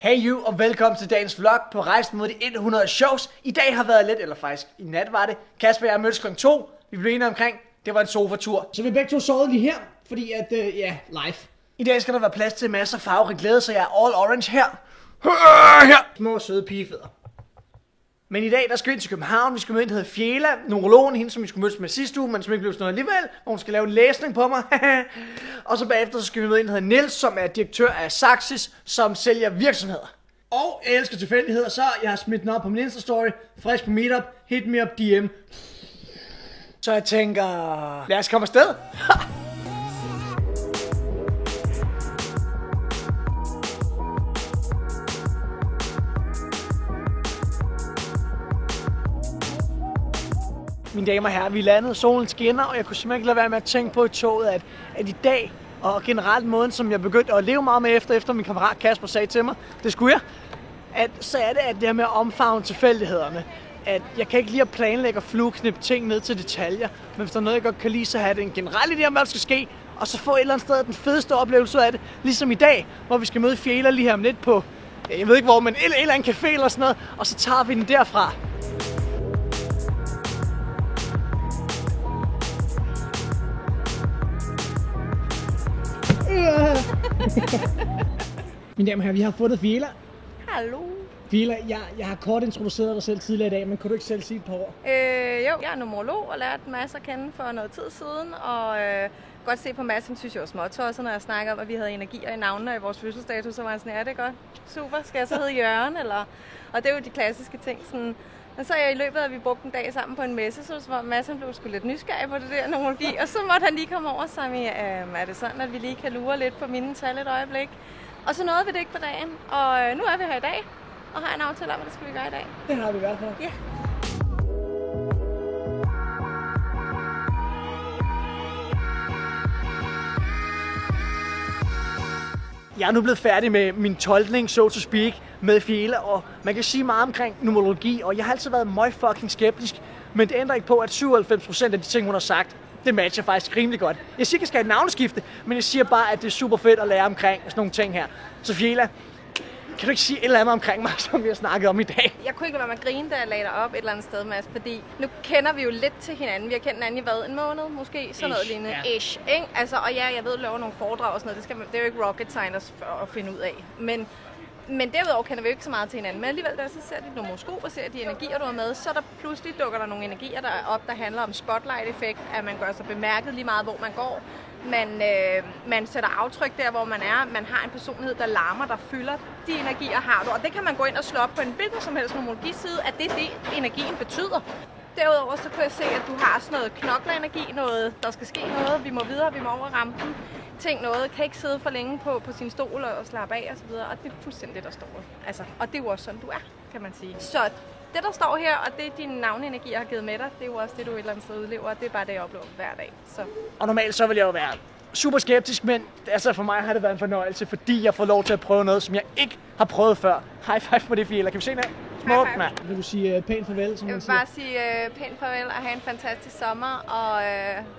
Hey you, og velkommen til dagens vlog på rejsen mod de 100 shows. I dag har været lidt, eller faktisk i nat var det. Kasper og jeg mødtes kl. 2. Vi blev enige omkring, det var en sofatur. Så vi begge to sovet lige her, fordi at, live. I dag skal der være plads til masser af farverig glæde, så jeg er all orange her. Her. Små søde pigefædder. Men i dag, der skal vi ind til København. Vi skal møde en, der hedder Fjela, neurologen, hende som vi skulle mødes med sidste uge, men som ikke blev sådan noget alligevel, hvor hun skal lave en læsning på mig. Og så bagefter, så skal vi møde en, der hedder Niels, som er direktør af Saxis, som sælger virksomheder. Og jeg elsker tilfældigheder, så jeg har smidt den op på min Insta-story, frisk på Meetup, hit me up DM. Så jeg tænker, lad os komme afsted. Mine damer og herrer, vi landede, solen skinner, og jeg kunne simpelthen ikke lade være med at tænke på i toget, at i dag, og generelt måden, som jeg begyndte at leve meget med efter min kammerat Kasper sagde til mig, det skulle jeg, så er det, at det her med at omfavne tilfældighederne. At jeg kan ikke lide at planlægge og flueknippe ting ned til detaljer, men hvis der er noget, jeg godt kan lide, så have det en generel idé om, hvad der skal ske, og så få et eller andet sted den fedeste oplevelse af det, ligesom i dag, hvor vi skal møde Fjela lige her om lidt på, jeg ved ikke hvor, men en eller anden café eller sådan noget, og så tager vi den derfra. Mine damer og herrer, vi har fundet Fjela. Hallo. Fjela, jeg har kort introduceret dig selv tidligere i dag, men kunne du ikke selv sige et par ord? Jo, jeg er numerolog og lært en masse at kende for noget tid siden, og godt se på Madsen, synes jeg var småtosset, når jeg snakker om, at vi havde energier i navnene i vores fødselsdato, så var jeg sådan, ja, det er godt. Super, skal jeg så hedde Jørgen, eller? Og det er jo de klassiske ting, sådan. Men så i løbet af, at vi brugte en dag sammen på en messe, så var Madsen blev sgu lidt nysgerrig på det der numerologi, og så måtte han lige komme over og sige, er det sådan, at vi lige kan lure lidt på mine tal et øjeblik? Og så nåede vi det ikke på dagen, og nu er vi her i dag, og har en aftale om, hvad det skal vi gøre i dag. Det har vi i hvert fald. Ja. Jeg er nu blevet færdig med min tolkning, so to speak, med Fjela, og man kan sige meget omkring numerologi, og jeg har altid været møgfucking skeptisk, men det ændrer ikke på, at 97% af de ting, hun har sagt, det matcher faktisk rimelig godt. Jeg siger ikke, at jeg skal have et navneskifte, men jeg siger bare, at det er super fedt at lære omkring sådan nogle ting her. Så Fjela, kan du ikke sige et eller andet omkring mig, som vi har snakket om i dag? Jeg kunne ikke lade være med at grine, da jeg lagde dig op et eller andet sted, Mads, fordi nu kender vi jo lidt til hinanden. Vi har kendt hinanden i hvad? En måned måske? Sådan noget lignende. Ja. Ish, ikke? Altså, og ja, jeg ved, at lave nogle foredrag og sådan noget. Det er jo ikke rocket science at finde ud af. Men derudover kender vi jo ikke så meget til hinanden. Men alligevel, da jeg så ser dit nomoskop og ser de energier, du har med, så pludselig dukker der nogle energier der handler om spotlight-effekt, at man gør sig bemærket lige meget, hvor man går. Man sætter aftryk der, hvor man er. Man har en personlighed, der larmer, der fylder. De energier har du. Og det kan man gå ind og slå op på en hvilken som helst numerologiside, at det er det, energien betyder. Derudover så kan jeg se, at du har sådan noget knokleenergi, noget, der skal ske noget. Vi må videre, vi må over rampen. Tænk noget, kan ikke sidde for længe på sin stol og slappe af og så videre. Og det er fuldstændig det, der står. Altså, og det er jo også sådan, du er, kan man sige. Så det, der står her, og det dine navneenergier har givet med dig, det er jo også det, du et eller andet sted udlever. Det er bare det, jeg oplever hver dag. Så. Og normalt så vil jeg jo være super skeptisk, men altså for mig har det været en fornøjelse, fordi jeg får lov til at prøve noget, som jeg ikke har prøvet før. High five på det, Fjela. Kan vi se det? Smukt, mand. Vil du sige pænt farvel, som man siger? Jeg vil bare sige pænt farvel og have en fantastisk sommer, og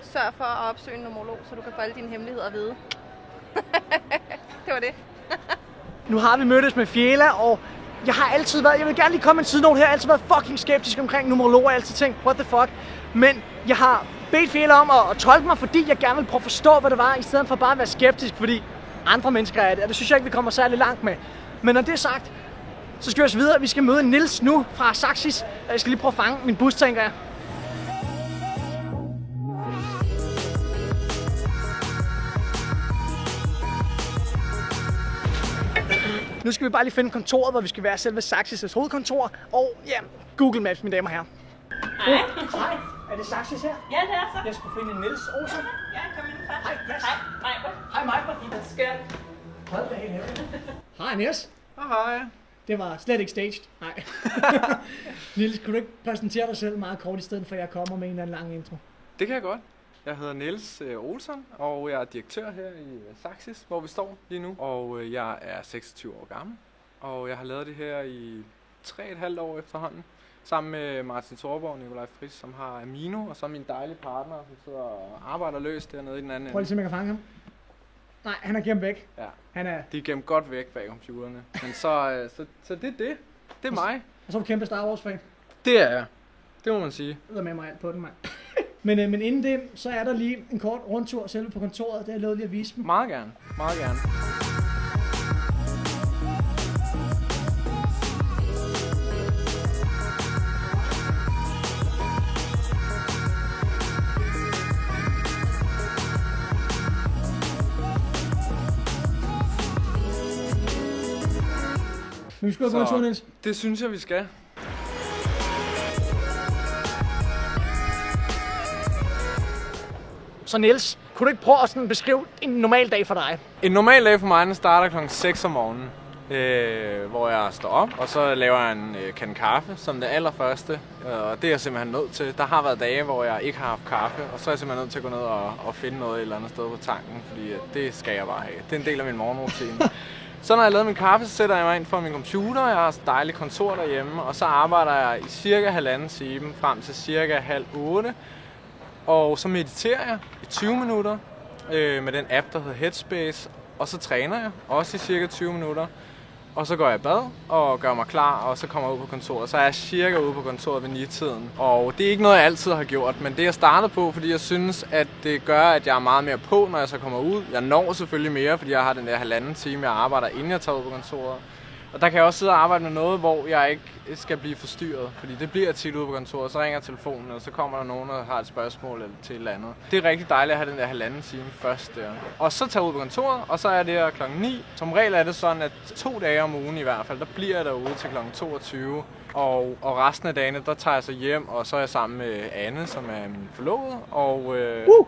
sørg for at opsøge en numerolog, så du kan få alle dine hemmeligheder at vide. Det var det. Nu har vi mødtes med Fjela, og jeg vil gerne lige komme med en sidenote her, jeg har altid været fucking skeptisk omkring numerologer, jeg har altid tænkt, what the fuck. Men jeg har bedt Fjela om at tolke mig, fordi jeg gerne vil prøve at forstå, hvad det var, i stedet for bare at være skeptisk, fordi andre mennesker er det, og det synes jeg ikke, vi kommer særlig langt med. Men når det er sagt, så skal vi også videre, vi skal møde Niels nu fra Saxis, og jeg skal lige prøve at fange min bus, tænker jeg. Nu skal vi bare lige finde kontoret, hvor vi skal være selve Saxis' hovedkontor. Og ja, Google Maps, mine damer og herrer. Hej. Hej. Er det Saxis her? Ja, det er så. Jeg skulle finde Niels Olsen. Ja, kom ind først. Hej, yes. Hej, Majbert. Hej, Majbert. Hvad sker der? Hold da helt hævligt. Hej, Niels. Hej. Det var slet ikke staged. Nej. Niels, kunne du ikke præsentere dig selv meget kort, i stedet for at jeg kommer med en eller anden lang intro? Det kan jeg godt. Jeg hedder Niels Olsen, og jeg er direktør her i Saxis, hvor vi står lige nu. Og jeg er 26 år gammel, og jeg har lavet det her i 3,5 år efterhånden. Sammen med Martin Thorborg og Nikolaj Friis, som har Amino, og så min dejlige partner, som sidder og arbejder løs dernede i den anden ende. Prøv lige at se, om jeg kan fange ham. Nej, han er gemt væk. Ja. Han er... De er gemt godt væk bag computerne. Men så det er det. Det er mig. Og så er du kæmpe Star Wars-fan. Det er jeg. Det må man sige. Jeg er med mig alt på den, mand. men inden det, så er der lige en kort rundtur selv på kontoret. Det har jeg lovet lige at vise dem. Meget gerne. Meget gerne. Men vi skal gå en tur, Niels. Det synes jeg, vi skal. Så Niels, kunne du ikke prøve at sådan beskrive en normal dag for dig? En normal dag for mig, den starter klokken 6 om morgenen, hvor jeg står op, og så laver jeg en kande kaffe som det allerførste. Og det er jeg simpelthen nødt til. Der har været dage, hvor jeg ikke har haft kaffe, og så er jeg simpelthen nødt til at gå ned og finde noget et eller andet sted på tanken, fordi det skal jeg bare have. Det er en del af min morgenrutine. Så når jeg lavet min kaffe, så sætter jeg mig ind for min computer. Jeg har et dejligt kontor derhjemme, og så arbejder jeg i cirka 1,5 time frem til cirka 7:30. Og så mediterer jeg i 20 minutter med den app, der hedder Headspace. Og så træner jeg også i cirka 20 minutter. Og så går jeg i bad og gør mig klar, og så kommer jeg ud på kontoret. Så er jeg cirka ude på kontoret ved 9-tiden. Og det er ikke noget, jeg altid har gjort, men det jeg startede på, fordi jeg synes, at det gør, at jeg er meget mere på, når jeg så kommer ud. Jeg når selvfølgelig mere, fordi jeg har den der 1,5 time, jeg arbejder, inden jeg tager ud på kontoret. Og der kan jeg også sidde og arbejde med noget, hvor jeg ikke skal blive forstyrret, fordi det bliver tit ude på kontoret, så ringer telefonen, og så kommer der nogen, der har et spørgsmål eller til et eller andet. Det er rigtig dejligt at have den der 1,5 time først der. Og så tager jeg ud på kontoret, og så er det her klokken 9. Som regel er det sådan, at 2 dage om ugen i hvert fald, der bliver jeg derude til klokken 22. Og resten af dagene, der tager jeg så hjem, og så er jeg sammen med Anne, som er min forlovede,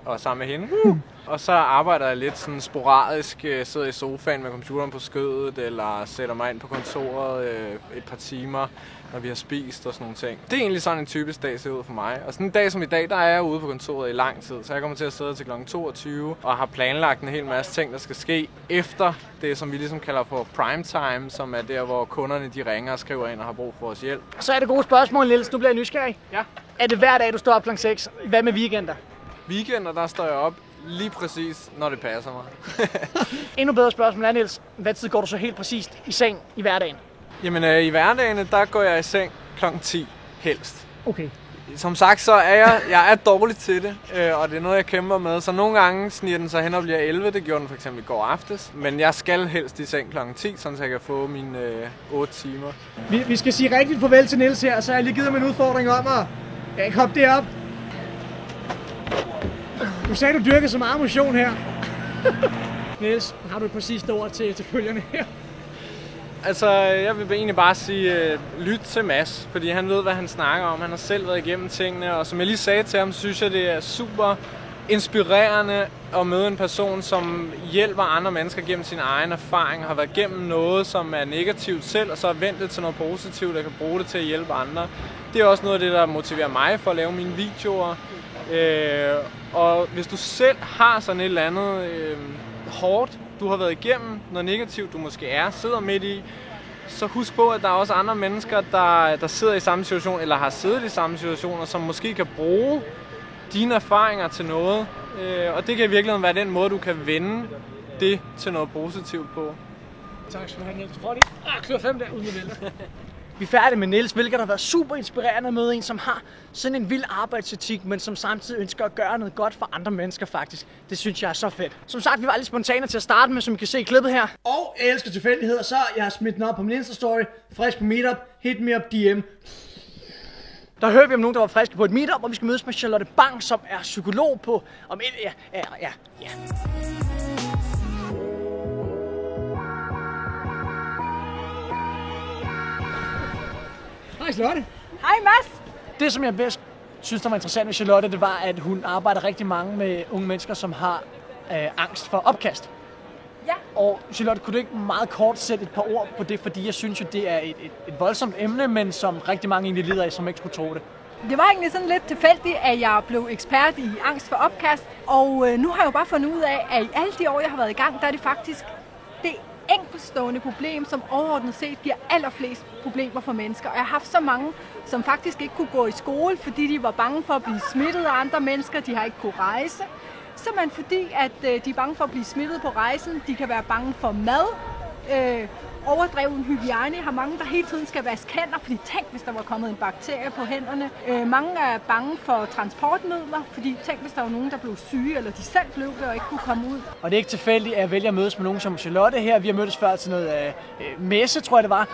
og sammen med hende. Og så arbejder jeg lidt sådan sporadisk, sidder i sofaen med computeren på skødet, eller sætter mig ind på kontoret et par timer, når vi har spist og sådan nogle ting. Det er egentlig sådan en typisk dag ser ud for mig. Og sådan en dag som i dag, der er jeg ude på kontoret i lang tid, så jeg kommer til at sidde til kl. 22 og har planlagt en hel masse ting, der skal ske efter det, som vi ligesom kalder for prime time, som er der, hvor kunderne de ringer og skriver ind og har brug for vores hjælp. Så er det gode spørgsmål, Niels. Nu bliver jeg nysgerrig. Ja. Er det hver dag, du står op kl. 6? Hvad med weekender? Weekender, der står jeg op lige præcis, når det passer mig. Endnu bedre spørgsmål er, Niels. Hvad tid går du så helt præcist i seng i hverdagen? Jamen, i hverdagen, der går jeg i seng kl. 10 helst. Okay. Som sagt, så er jeg er dårlig til det, og det er noget, jeg kæmper med. Så nogle gange sniger den så hen og bliver 11. Det gjorde den for eksempel i går aftes. Men jeg skal helst i seng kl. 10, så jeg kan få mine 8 timer. Vi skal sige rigtigt farvel til Niels her, så har jeg lige givet mig en udfordring om at... Jeg kan hoppe derop. Du sagde, du dyrker så meget motion her. Niels, har du et par sidste ord til følgerne her? Altså, jeg vil egentlig bare sige, lyt til Mads, fordi han ved, hvad han snakker om. Han har selv været igennem tingene, og som jeg lige sagde til ham, synes jeg, det er super inspirerende at møde en person, som hjælper andre mennesker gennem sin egen erfaring, har været igennem noget, som er negativt selv, og så har vendt det til noget positivt, og kan bruge det til at hjælpe andre. Det er også noget af det, der motiverer mig for at lave mine videoer. Og hvis du selv har sådan et eller andet hårdt, du har været igennem, noget negativt, du måske sidder midt i, så husk på, at der er også andre mennesker, der sidder i samme situation, eller har siddet i samme situationer, som måske kan bruge dine erfaringer til noget. Og det kan i virkeligheden være den måde, du kan vende det til noget positivt på. Tak skal du have, Niels. Du får lige klør 5 der uden at vælge. Vi er færdige med Niels, hvilket har været super inspirerende at møde en, som har sådan en vild arbejdsetik, men som samtidig ønsker at gøre noget godt for andre mennesker faktisk. Det synes jeg er så fedt. Som sagt, vi var lidt spontane til at starte med, som I kan se i klippet her. Og jeg elsker tilfældigheder, så jeg har smidt den op på min Insta-story. Frisk på Meetup. Hit me up DM. Der hører vi om nogen, der var friske på et meetup, og vi skal mødes med Charlotte Bang, som er psykolog på... Ja. Hej Charlotte. Hej Mads! Det, som jeg bedst synes, der var interessant ved Charlotte, det var, at hun arbejder rigtig mange med unge mennesker, som har angst for opkast. Ja. Og Charlotte, kunne du ikke meget kort sætte et par ord på det, fordi jeg synes jo, det er et voldsomt emne, men som rigtig mange egentlig lider af, som ikke skulle tro det. Det var egentlig sådan lidt tilfældigt, at jeg blev ekspert i angst for opkast, og nu har jeg jo bare fundet ud af, at i alle de år, jeg har været i gang, der er det faktisk det enkeltstående problem, som overordnet set giver allerflest problemer for mennesker. Og jeg har haft så mange, som faktisk ikke kunne gå i skole, fordi de var bange for at blive smittet af andre mennesker, de har ikke kunne rejse. simpelthen fordi, at de er bange for at blive smittet på rejsen. De kan være bange for mad. Overdreven hygiejne. Jeg har mange, der hele tiden skal vaske hænder, fordi tænk, hvis der var kommet en bakterie på hænderne. Mange er bange for transportmidler, fordi tænk, hvis der var nogen, der blev syge, eller de selv blev det og ikke kunne komme ud. Og det er ikke tilfældigt, at jeg vælger at mødes med nogen som Charlotte her. Vi har mødtes før til noget messe, tror jeg det var.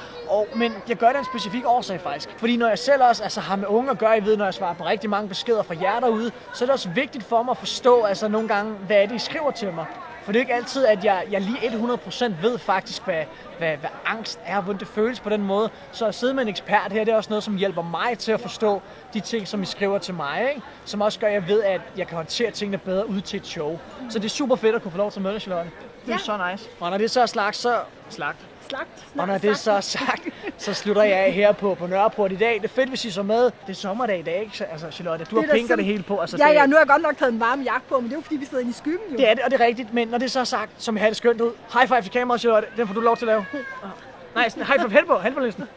Men jeg gør det af en specifik årsag faktisk. Fordi når jeg selv også har med unge at gøre, jeg ved, når jeg svarer på rigtig mange beskeder fra jer derude, så er det også vigtigt for mig at forstå nogle gange, hvad er det, I skriver til mig. For det er ikke altid, at jeg lige 100% ved faktisk, hvad angst er, hvordan det føles på den måde. Så at sidde med en ekspert her, det er også noget, som hjælper mig til at forstå de ting, som I skriver til mig, ikke? Som også gør, at jeg ved, at jeg kan håndtere tingene bedre ud til et show. Så det er super fedt at kunne få lov til at møde dig, Charlotte. Det er så nice. Og når det så er slagt. Og når det så er sagt, så slutter jeg af her på Nørreport i dag. Det er fedt, hvis I så med. Det er sommerdag i dag, ikke? Altså, Charlotte, du har pinker det hele på. Altså, nu har jeg godt nok taget en varm jakke på, men det er jo fordi, vi sidder inde i skyggen. Jo. Det er det, og det er rigtigt. Men når det så er sagt, så vil jeg have det skønt ud. High five til kameraet, Charlotte. Den får du lov til at lave. Nej, high five hen på listen.